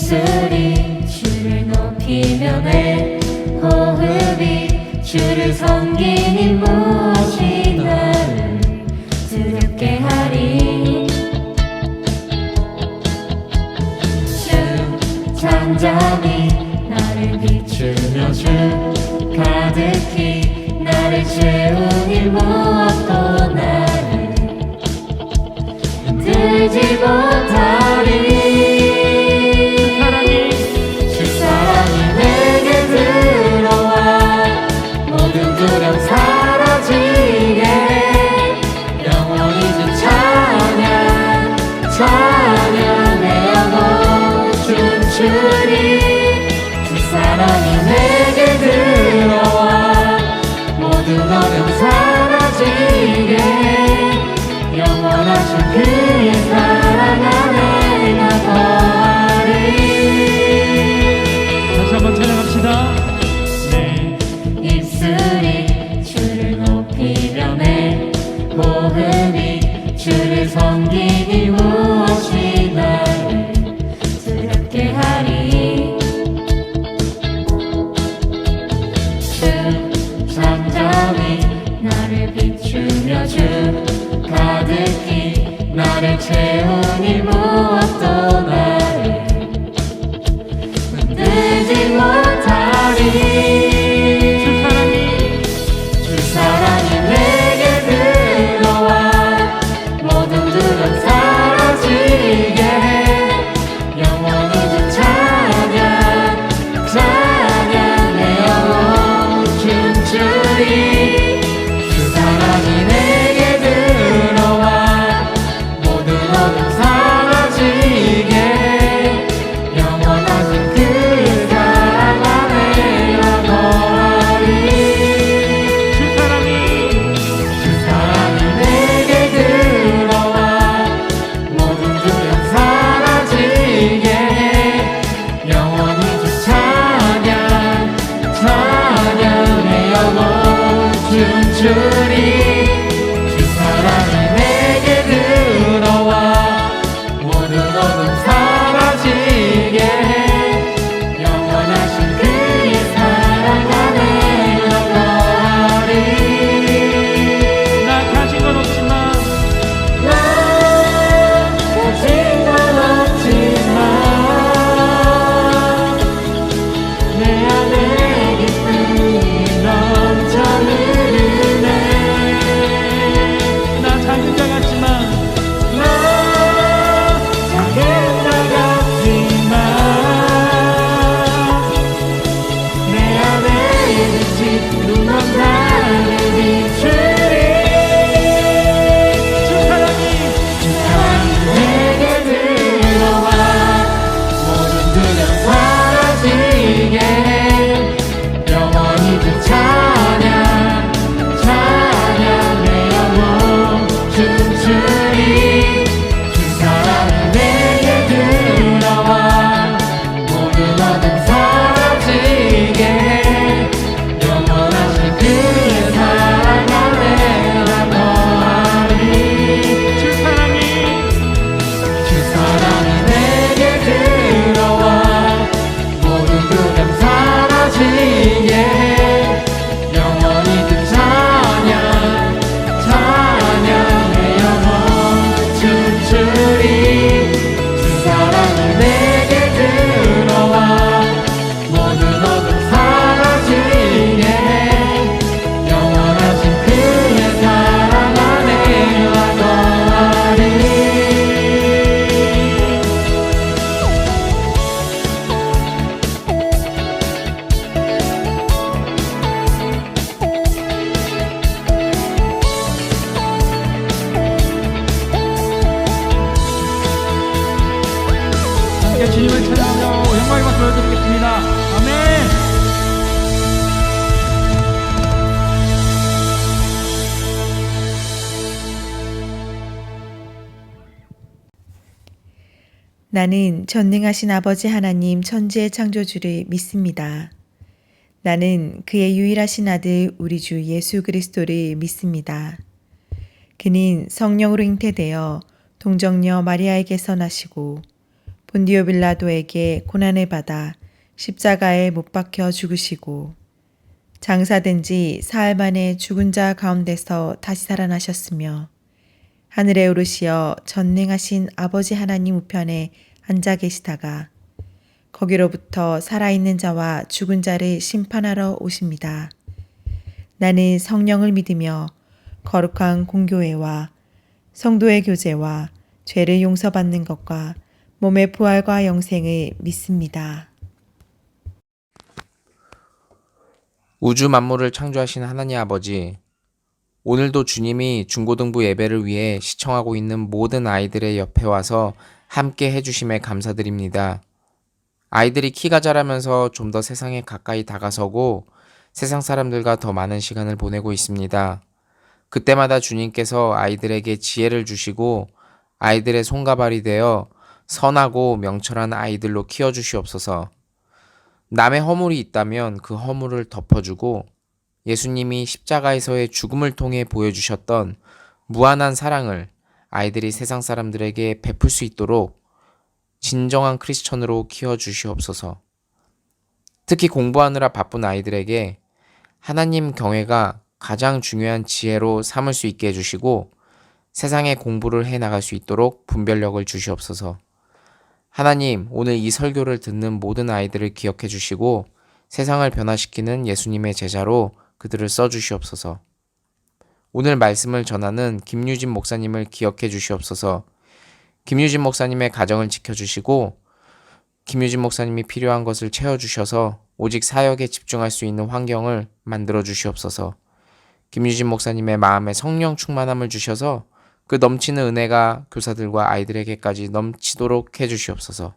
입술이 주를 높이며 내 호흡이 주를 섬기니 무엇이 나를 두렵게 하리. 주 잠잠히 나를 비추며 주 가득히 나를 채우니 무엇도 나를 흔들지 못하리. 주 사랑이 내게 들어와 모든 두려움 사라지게 영원히 주 찬양 찬양 내 영혼 춤추리. 주 사랑이 내게 들어와 모든 어려움 사라지게 영원하신 그의 사랑 안에 나 거하리. 다시 한번 찬양합시다. 내 입술이 주를 높이며 내 호흡이 주를 섬기니 무엇이 나를 두렵게 하리. 주 잠잠히 나를 비추며 주 가득히 나를 채우니 무엇도 나를 흔들지 못하리. 주 사랑이 내게 들어와 모든 두려움 사라지게 영원히 주 찬양 찬양 내 영혼 춤추리. 주 사랑이 내게 들어와 모든 어둠 사라지게 영원하신 그의 사랑 안에 나 거하리. 주 사랑이 내게 들어와 모든 두려움 사라지게 영원히 주 찬양 찬양 내 영혼 춤추리. 주 사랑이 내게 들어와 모든 어둠 사라지게 영원하신 그의 사랑 안에 나 거하리. 나 가진 건 없지만 나 가진 건 없지만 내 안에 기쁨이 넘쳐 흐르네. 나 작은 자 같지만 나 작은 자 같지만 내 안에 빛이 눈먼 나를 비추리. 주 사랑이 주 사랑이 내게 들어와 모든 두려움 사라지게 영원히 주 찬양 찬양 내 영혼 춤추리. 주 사랑이 내게 들어와 모든 어둠 사라지게 영원하신 그의 사랑 안에 나 거하리. 주 사랑이 주 사랑이 내게 들어와 모든 두려움 사라지게 영원히 주 찬양 찬양 내 영혼 춤추리. 주 사랑이 내게 들어와 모든 어둠 사라지게 영원하신 그의 사랑 안에 나 거하리. 함께 주님을 찬양하며 영광의 박수 보여드리겠습니다. 아멘. 나는 전능하신 아버지 하나님 천지의 창조주를 믿습니다. 나는 그의 유일하신 아들 우리 주 예수 그리스도를 믿습니다. 그는 성령으로 잉태되어 동정녀 마리아에게서 나시고 본디오 빌라도에게 고난을 받아 십자가에 못 박혀 죽으시고 장사된 지 사흘 만에 죽은 자 가운데서 다시 살아나셨으며 하늘에 오르시어 전능하신 아버지 하나님 우편에 앉아 계시다가 거기로부터 살아있는 자와 죽은 자를 심판하러 오십니다. 나는 성령을 믿으며 거룩한 공교회와 성도의 교제와 죄를 용서받는 것과 몸의 부활과 영생을 믿습니다. 우주 만물을 창조하신 하나님 아버지, 오늘도 주님이 중고등부 예배를 위해 시청하고 있는 모든 아이들의 옆에 와서 함께 해주심에 감사드립니다. 아이들이 키가 자라면서 좀 더 세상에 가까이 다가서고 세상 사람들과 더 많은 시간을 보내고 있습니다. 그때마다 주님께서 아이들에게 지혜를 주시고 아이들의 손과 발이 되어 선하고 명철한 아이들로 키워주시옵소서. 남의 허물이 있다면 그 허물을 덮어주고 예수님이 십자가에서의 죽음을 통해 보여주셨던 무한한 사랑을 아이들이 세상 사람들에게 베풀 수 있도록 진정한 크리스천으로 키워주시옵소서. 특히 공부하느라 바쁜 아이들에게 하나님 경외가 가장 중요한 지혜로 삼을 수 있게 해주시고 세상에 공부를 해나갈 수 있도록 분별력을 주시옵소서. 하나님, 오늘 이 설교를 듣는 모든 아이들을 기억해 주시고 세상을 변화시키는 예수님의 제자로 그들을 써주시옵소서. 오늘 말씀을 전하는 김유진 목사님을 기억해 주시옵소서. 김유진 목사님의 가정을 지켜주시고 김유진 목사님이 필요한 것을 채워주셔서 오직 사역에 집중할 수 있는 환경을 만들어 주시옵소서. 김유진 목사님의 마음에 성령 충만함을 주셔서 그 넘치는 은혜가 교사들과 아이들에게까지 넘치도록 해주시옵소서.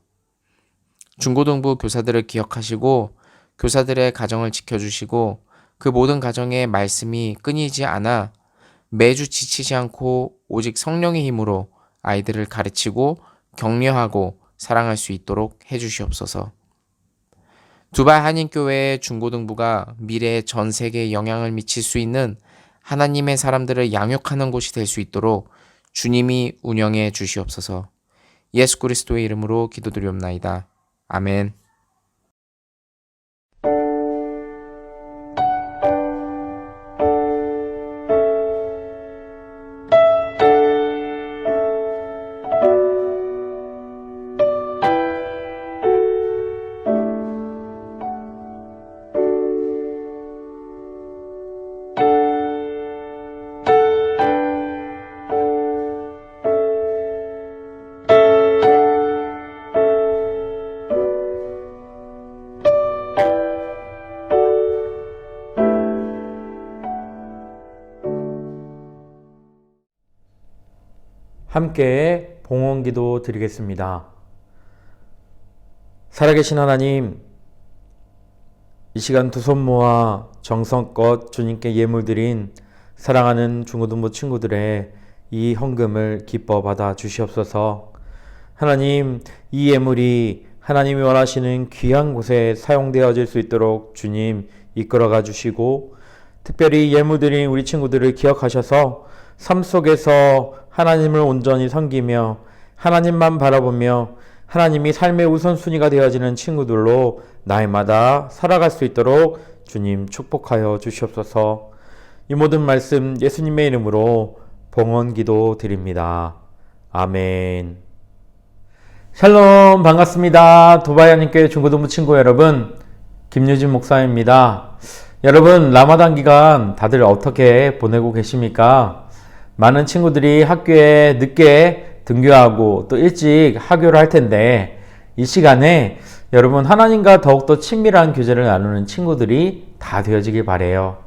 중고등부 교사들을 기억하시고 교사들의 가정을 지켜주시고 그 모든 가정에 말씀이 끊이지 않아 매주 지치지 않고 오직 성령의 힘으로 아이들을 가르치고 격려하고 사랑할 수 있도록 해주시옵소서. 두발 한인교회의 중고등부가 미래의 전 세계에 영향을 미칠 수 있는 하나님의 사람들을 양육하는 곳이 될 수 있도록 주님이 운영해 주시옵소서. 예수 그리스도의 이름으로 기도드리옵나이다. 아멘. 함께 봉헌기도 드리겠습니다. 살아계신 하나님, 이 시간 두 손 모아 정성껏 주님께 예물드린 사랑하는 중고등부 친구들의 이 헌금을 기뻐 받아 주시옵소서. 하나님, 이 예물이 하나님이 원하시는 귀한 곳에 사용되어질 수 있도록 주님 이끌어가 주시고, 특별히 예물드린 우리 친구들을 기억하셔서 삶 속에서 하나님을 온전히 섬기며 하나님만 바라보며 하나님이 삶의 우선순위가 되어지는 친구들로 날마다 살아갈 수 있도록 주님 축복하여 주시옵소서. 이 모든 말씀 예수님의 이름으로 봉헌기도 드립니다. 아멘. 샬롬, 반갑습니다. 도바야님께 중고등부 친구 여러분, 김유진 목사입니다. 여러분, 라마단 기간 다들 어떻게 보내고 계십니까? 많은 친구들이 학교에 늦게 등교하고 또 일찍 하교를 할 텐데, 이 시간에 여러분 하나님과 더욱더 친밀한 교제를 나누는 친구들이 다 되어지길 바라요.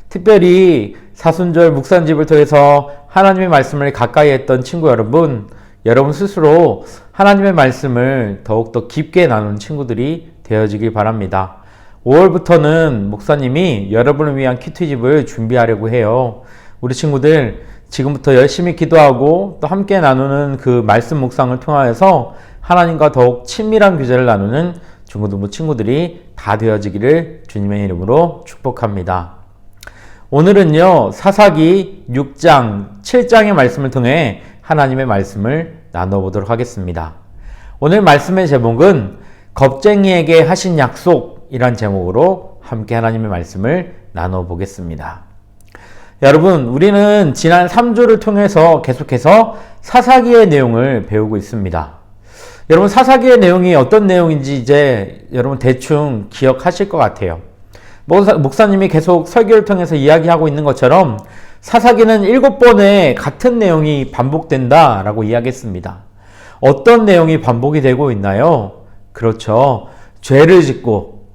특별히 사순절 묵상집을 통해서 하나님의 말씀을 가까이 했던 친구 여러분 스스로 하나님의 말씀을 더욱더 깊게 나누는 친구들이 되어지길 바랍니다. 5월부터는 목사님이 여러분을 위한 키트집을 준비하려고 해요. 우리 친구들 지금부터 열심히 기도하고 또 함께 나누는 그 말씀 묵상을 통하여서 하나님과 더욱 친밀한 교제를 나누는 중고등부 친구들이 다 되어지기를 주님의 이름으로 축복합니다. 오늘은요, 사사기 6장, 7장의 말씀을 통해 하나님의 말씀을 나눠보도록 하겠습니다. 오늘 말씀의 제목은 겁쟁이에게 하신 약속이란 제목으로 함께 하나님의 말씀을 나눠보겠습니다. 여러분, 우리는 지난 3주를 통해서 계속해서 사사기의 내용을 배우고 있습니다. 여러분, 사사기의 내용이 어떤 내용인지 이제 여러분 대충 기억하실 것 같아요. 목사님이 계속 설교를 통해서 이야기하고 있는 것처럼 사사기는 7번의 같은 내용이 반복된다라고 이야기했습니다. 어떤 내용이 반복이 되고 있나요? 그렇죠. 죄를 짓고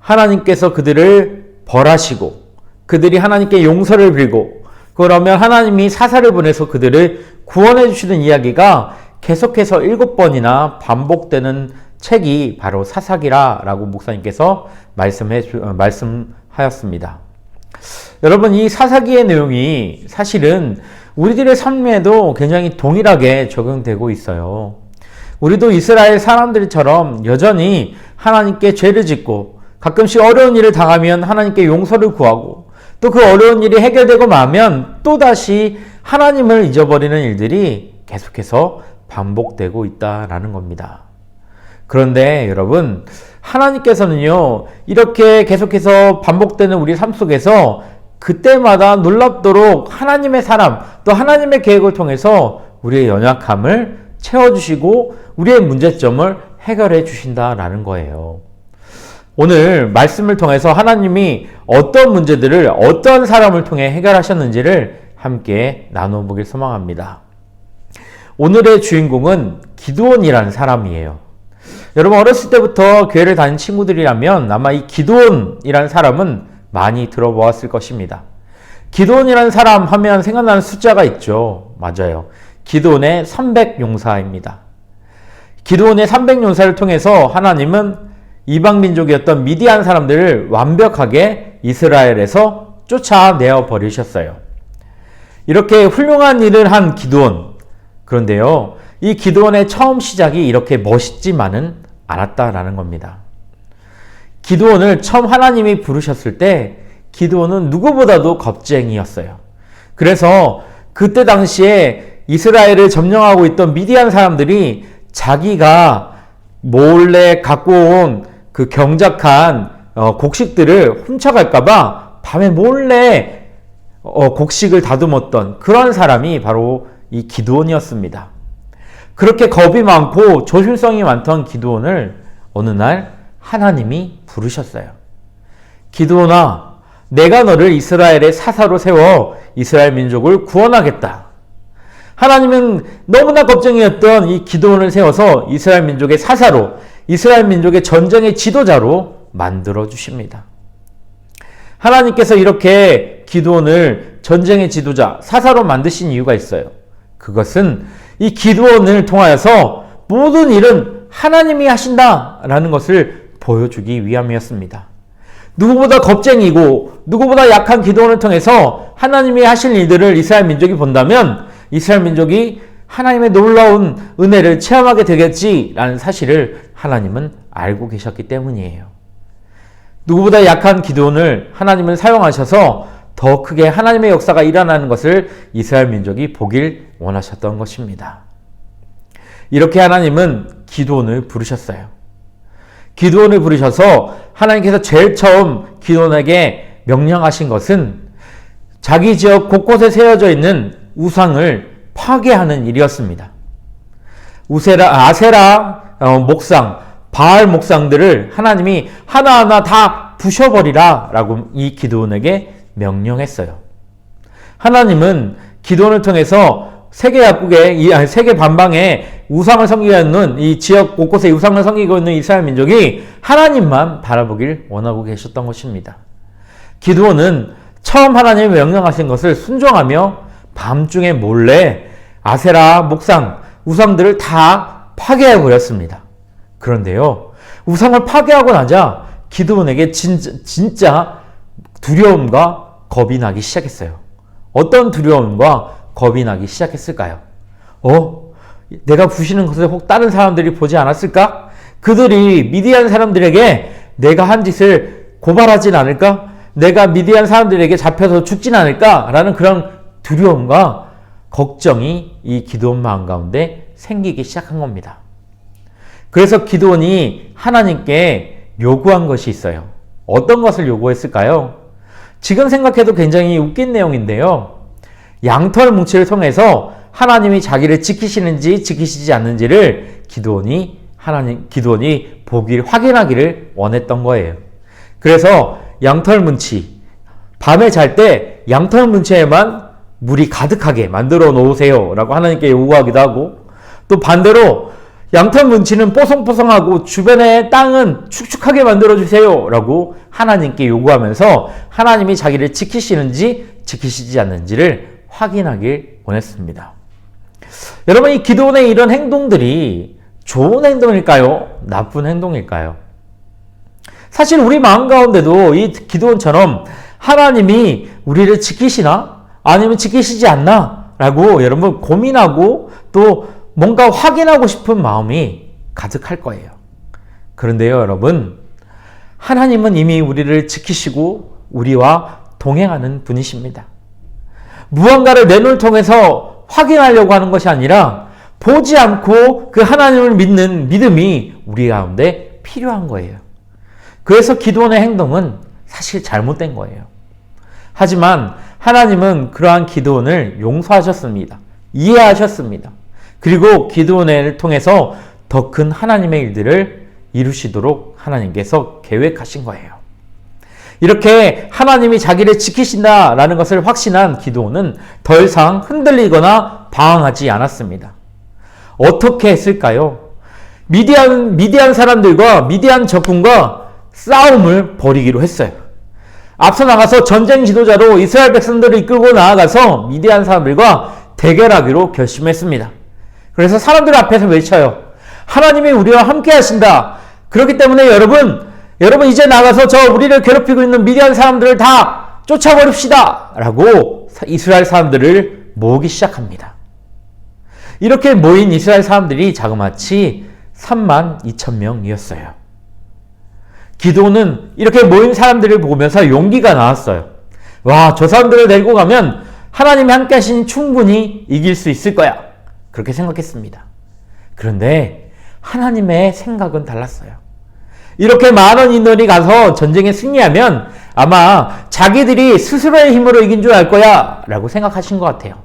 하나님께서 그들을 벌하시고 그들이 하나님께 용서를 빌고 그러면 하나님이 사사를 보내서 그들을 구원해 주시는 이야기가 계속해서 7번이나 반복되는 책이 바로 사사기라라고 목사님께서 말씀하였습니다. 여러분, 이 사사기의 내용이 사실은 우리들의 삶에도 굉장히 동일하게 적용되고 있어요. 우리도 이스라엘 사람들처럼 여전히 하나님께 죄를 짓고 가끔씩 어려운 일을 당하면 하나님께 용서를 구하고 또 그 어려운 일이 해결되고 나면 또다시 하나님을 잊어버리는 일들이 계속해서 반복되고 있다라는 겁니다. 그런데 여러분, 하나님께서는요, 이렇게 계속해서 반복되는 우리 삶 속에서 그때마다 놀랍도록 하나님의 사람, 또 하나님의 계획을 통해서 우리의 연약함을 채워주시고 우리의 문제점을 해결해 주신다라는 거예요. 오늘 말씀을 통해서 하나님이 어떤 문제들을 어떤 사람을 통해 해결하셨는지를 함께 나눠보길 소망합니다. 오늘의 주인공은 기드온이라는 사람이에요. 여러분, 어렸을 때부터 교회를 다닌 친구들이라면 아마 이 기드온이라는 사람은 많이 들어보았을 것입니다. 기드온이라는 사람 하면 생각나는 숫자가 있죠. 맞아요. 기드온의 300용사입니다. 기드온의 300용사를 통해서 하나님은 이방 민족이었던 미디안 사람들을 완벽하게 이스라엘에서 쫓아내어 버리셨어요. 이렇게 훌륭한 일을 한 기드온. 그런데요, 이 기드온의 처음 시작이 이렇게 멋있지만은 않았다라는 겁니다. 기드온을 처음 하나님이 부르셨을 때 기드온은 누구보다도 겁쟁이였어요. 그래서 그때 당시에 이스라엘을 점령하고 있던 미디안 사람들이 자기가 몰래 갖고 온 그 경작한 곡식들을 훔쳐갈까봐 밤에 몰래 곡식을 다듬었던 그런 사람이 바로 이 기드온이었습니다. 그렇게 겁이 많고 조심성이 많던 기드온을 어느 날 하나님이 부르셨어요. 기드온아, 내가 너를 이스라엘의 사사로 세워 이스라엘 민족을 구원하겠다. 하나님은 너무나 겁쟁이였던 이 기드온을 세워서 이스라엘 민족의 사사로, 이스라엘 민족의 전쟁의 지도자로 만들어 주십니다. 하나님께서 이렇게 기드온을 전쟁의 지도자, 사사로 만드신 이유가 있어요. 그것은 이 기드온을 통하여서 모든 일은 하나님이 하신다라는 것을 보여주기 위함이었습니다. 누구보다 겁쟁이고 누구보다 약한 기드온을 통해서 하나님이 하실 일들을 이스라엘 민족이 본다면 이스라엘 민족이 하나님의 놀라운 은혜를 체험하게 되겠지라는 사실을 하나님은 알고 계셨기 때문이에요. 누구보다 약한 기드온을 하나님은 사용하셔서 더 크게 하나님의 역사가 일어나는 것을 이스라엘 민족이 보길 원하셨던 것입니다. 이렇게 하나님은 기드온을 부르셨어요. 기드온을 부르셔서 하나님께서 제일 처음 기드온에게 명령하신 것은 자기 지역 곳곳에 세워져 있는 우상을 파괴하는 일이었습니다. 아세라 목상, 바알 목상들을 하나님이 하나하나 다 부셔버리라 라고 이 기드온에게 명령했어요. 하나님은 기드온을 통해서 세계 약국에, 세계 반방에 우상을 섬기고 있는 이 지역 곳곳에 우상을 섬기고 있는 이스라엘 민족이 하나님만 바라보길 원하고 계셨던 것입니다. 기드온은 처음 하나님이 명령하신 것을 순종하며 밤중에 몰래 아세라 목상, 우상들을 다 파괴해버렸습니다. 그런데요, 우상을 파괴하고 나자 기드온에게 진짜 두려움과 겁이 나기 시작했어요. 어떤 두려움과 겁이 나기 시작했을까요? 내가 부시는 것을 혹 다른 사람들이 보지 않았을까? 그들이 미디안 사람들에게 내가 한 짓을 고발하진 않을까? 내가 미디안 사람들에게 잡혀서 죽진 않을까? 라는 그런 두려움과 걱정이 이 기드온 마음 가운데 생기기 시작한 겁니다. 그래서 기드온이 하나님께 요구한 것이 있어요. 어떤 것을 요구했을까요? 지금 생각해도 굉장히 웃긴 내용인데요. 양털 뭉치를 통해서 하나님이 자기를 지키시는지 지키시지 않는지를 기드온이 보기를 확인하기를 원했던 거예요. 그래서 양털 뭉치, 밤에 잘 때 양털 뭉치에만 물이 가득하게 만들어 놓으세요 라고 하나님께 요구하기도 하고, 또 반대로 양털 뭉치는 뽀송뽀송하고 주변의 땅은 축축하게 만들어 주세요 라고 하나님께 요구하면서 하나님이 자기를 지키시는지 지키시지 않는지를 확인하길 원했습니다. 여러분, 이 기드온의 이런 행동들이 좋은 행동일까요? 나쁜 행동일까요? 사실 우리 마음 가운데도 이 기드온처럼 하나님이 우리를 지키시나? 아니면 지키시지 않나? 라고 여러분 고민하고 또 뭔가 확인하고 싶은 마음이 가득할 거예요. 그런데요, 여러분, 하나님은 이미 우리를 지키시고 우리와 동행하는 분이십니다. 무언가를 내 눈을 통해서 확인하려고 하는 것이 아니라 보지 않고 그 하나님을 믿는 믿음이 우리 가운데 필요한 거예요. 그래서 기드온의 행동은 사실 잘못된 거예요. 하지만 하나님은 그러한 기드온을 용서하셨습니다. 이해하셨습니다. 그리고 기드온을 통해서 더 큰 하나님의 일들을 이루시도록 하나님께서 계획하신 거예요. 이렇게 하나님이 자기를 지키신다라는 것을 확신한 기드온은 더 이상 흔들리거나 방황하지 않았습니다. 어떻게 했을까요? 미디안 사람들과 미디안 적군과 싸움을 벌이기로 했어요. 앞서 나가서 전쟁 지도자로 이스라엘 백성들을 이끌고 나아가서 미디안 사람들과 대결하기로 결심했습니다. 그래서 사람들 앞에서 외쳐요. 하나님이 우리와 함께 하신다. 그렇기 때문에 여러분 이제 나가서 우리를 괴롭히고 있는 미디안 사람들을 다 쫓아버립시다. 라고 이스라엘 사람들을 모으기 시작합니다. 이렇게 모인 이스라엘 사람들이 자그마치 32,000명이었어요. 기드온은 이렇게 모인 사람들을 보면서 용기가 나왔어요. 와, 저 사람들을 데리고 가면 하나님이 함께 하시니 충분히 이길 수 있을 거야. 그렇게 생각했습니다. 그런데 하나님의 생각은 달랐어요. 이렇게 많은 인원이 가서 전쟁에 승리하면 아마 자기들이 스스로의 힘으로 이긴 줄 알 거야 라고 생각하신 것 같아요.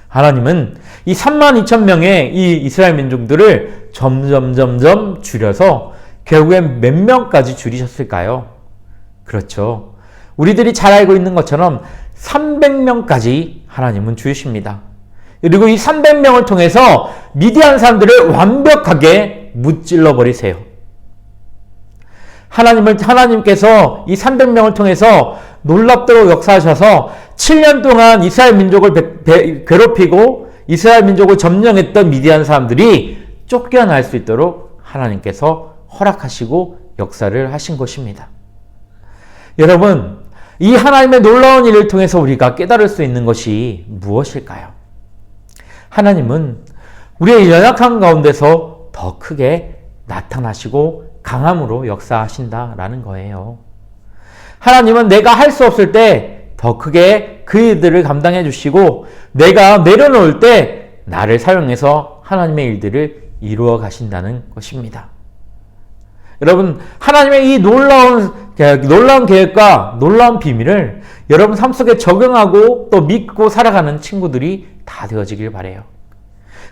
하나님은 이 32,000명의 이 이스라엘 민족들을 점점 줄여서 결국엔 몇 명까지 줄이셨을까요? 그렇죠. 우리들이 잘 알고 있는 것처럼 300명까지 하나님은 줄이십니다. 그리고 이 300명을 통해서 미디안 사람들을 완벽하게 무찔러 버리세요. 하나님께서 이 300명을 통해서 놀랍도록 역사하셔서 7년 동안 이스라엘 민족을 괴롭히고 이스라엘 민족을 점령했던 미디안 사람들이 쫓겨날 수 있도록 하나님께서 허락하시고 역사를 하신 것입니다. 여러분, 이 하나님의 놀라운 일을 통해서 우리가 깨달을 수 있는 것이 무엇일까요? 하나님은 우리의 연약한 가운데서 더 크게 나타나시고 강함으로 역사하신다라는 거예요. 하나님은 내가 할 수 없을 때 더 크게 그 일들을 감당해 주시고 내가 내려놓을 때 나를 사용해서 하나님의 일들을 이루어 가신다는 것입니다. 여러분, 하나님의 이 놀라운 계획과 놀라운 비밀을 여러분 삶 속에 적용하고 또 믿고 살아가는 친구들이 다 되어지길 바라요.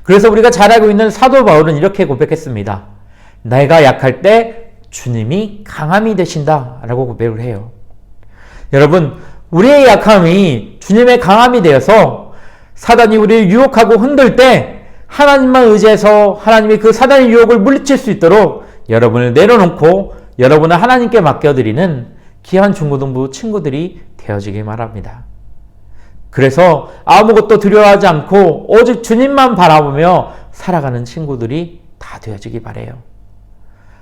그래서 우리가 잘 알고 있는 사도 바울은 이렇게 고백했습니다. 내가 약할 때 주님이 강함이 되신다 라고 고백을 해요. 여러분, 우리의 약함이 주님의 강함이 되어서 사단이 우리를 유혹하고 흔들 때 하나님만 의지해서 하나님이 그 사단의 유혹을 물리칠 수 있도록 여러분을 내려놓고 여러분을 하나님께 맡겨드리는 귀한 중고등부 친구들이 되어지길 바랍니다. 그래서 아무것도 두려워하지 않고 오직 주님만 바라보며 살아가는 친구들이 다 되어지길 바라요.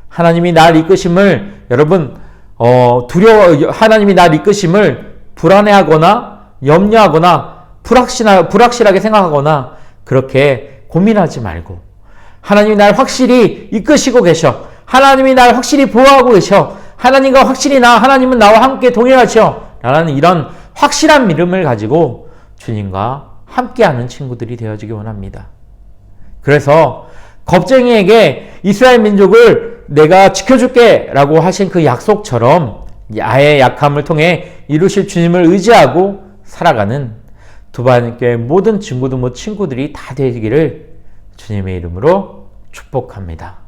하나님이 날 이끄심을 여러분 하나님이 날 이끄심을 불안해하거나 염려하거나 불확실하게 생각하거나 그렇게 고민하지 말고 하나님이 날 확실히 이끄시고 계셔. 하나님이 날 확실히 보호하고 계셔. 하나님은 나와 함께 동행하셔. 라는 이런 확실한 믿음을 가지고 주님과 함께하는 친구들이 되어지기 원합니다. 그래서 겁쟁이에게 이스라엘 민족을 내가 지켜줄게 라고 하신 그 약속처럼 나의 약함을 통해 이루실 주님을 의지하고 살아가는 두바한교회 모든 친구들, 친구들이 다 되기를 주님의 이름으로 축복합니다.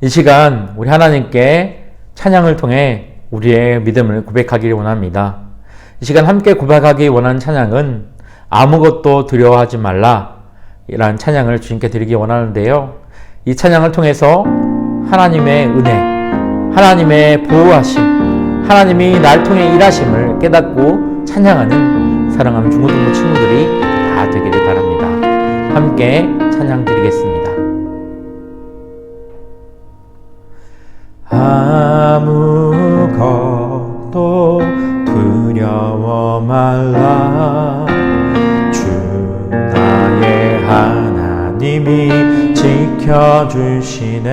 이 시간 우리 하나님께 찬양을 통해 우리의 믿음을 고백하기를 원합니다. 이 시간 함께 고백하기 원하는 찬양은 아무것도 두려워하지 말라 이라는 찬양을 주님께 드리기 원하는데요. 이 찬양을 통해서 하나님의 은혜, 하나님의 보호하심, 하나님이 날 통해 일하심을 깨닫고 찬양하는 사랑하는 중고등부 친구들이 다 되기를 바랍니다. 함께 찬양 드리겠습니다. 아무것도 두려워 말라. 주 나의 하나님이 지켜주시네.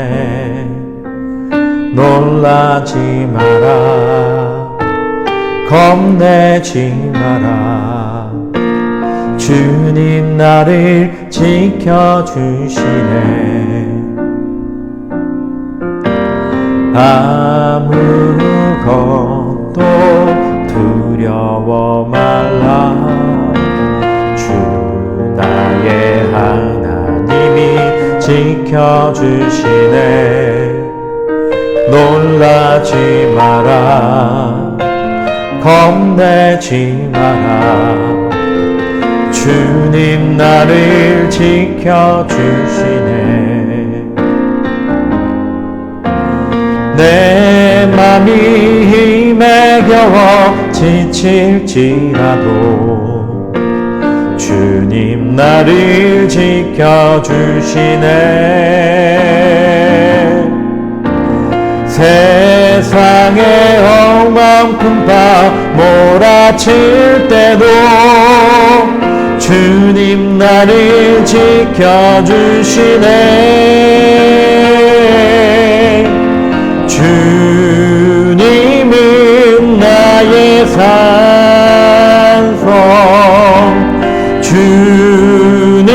놀라지 마라. 겁내지 마라. 주님 나를 지켜주시네. 아무것도 두려워 말라. 주 나의 하나님이 지켜주시네. 놀라지 마라. 겁내지 마라. 주님 나를 지켜주시네. 내 맘이 힘에 겨워 지칠지라도 주님 나를 지켜주시네. 세상의 엉망 풍파 몰아칠 때도 주님 나를 지켜주시네. 주님은 나의 산성, 주님은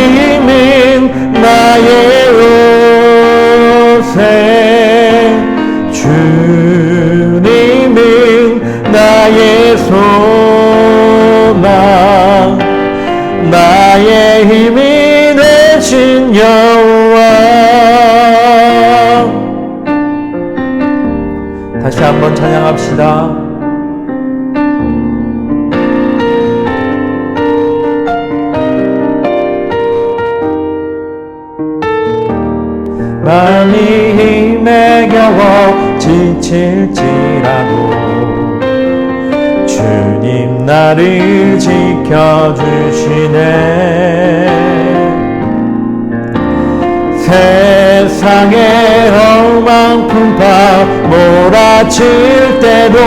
나의 요새, 주님은 나의 소망, 나의 힘이 되신 여호와. 다시 한번 찬양합시다. 많이 힘에 겨워 지칠지라도 주님 나를 지켜주시네. 세상의 엉망 풍파 몰아칠 때도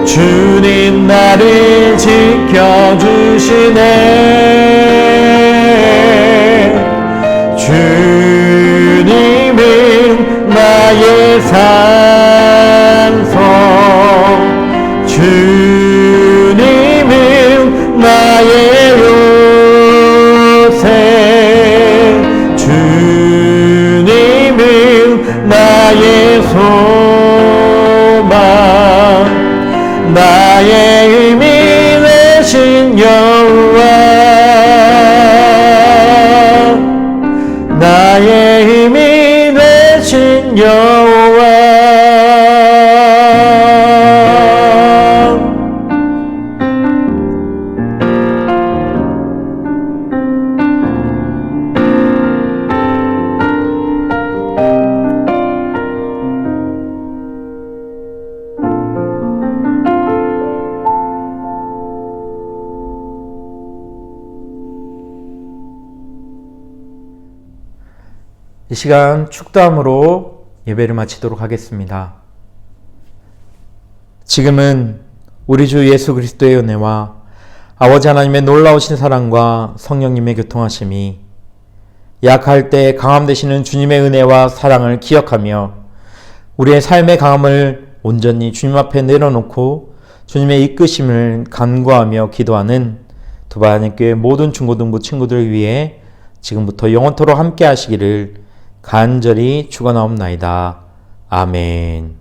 주님 나를 지켜주시네. 주님은 나의 산성, 주님은 나의 요새, 주님은 나의 소망, 나의 힘이 되신 여호와. 나의 힘이 되신 여호와. 이 시간 축도함으로 예배를 마치도록 하겠습니다. 지금은 우리 주 예수 그리스도의 은혜와 아버지 하나님의 놀라우신 사랑과 성령님의 교통하심이 약할 때 강함 되시는 주님의 은혜와 사랑을 기억하며 우리의 삶의 강함을 온전히 주님 앞에 내려놓고 주님의 이끄심을 간구하며 기도하는 두바한교회 모든 중고등부 친구들을 위해 지금부터 영원토록 함께 하시기를 간절히 축원하옵나이다. 아멘.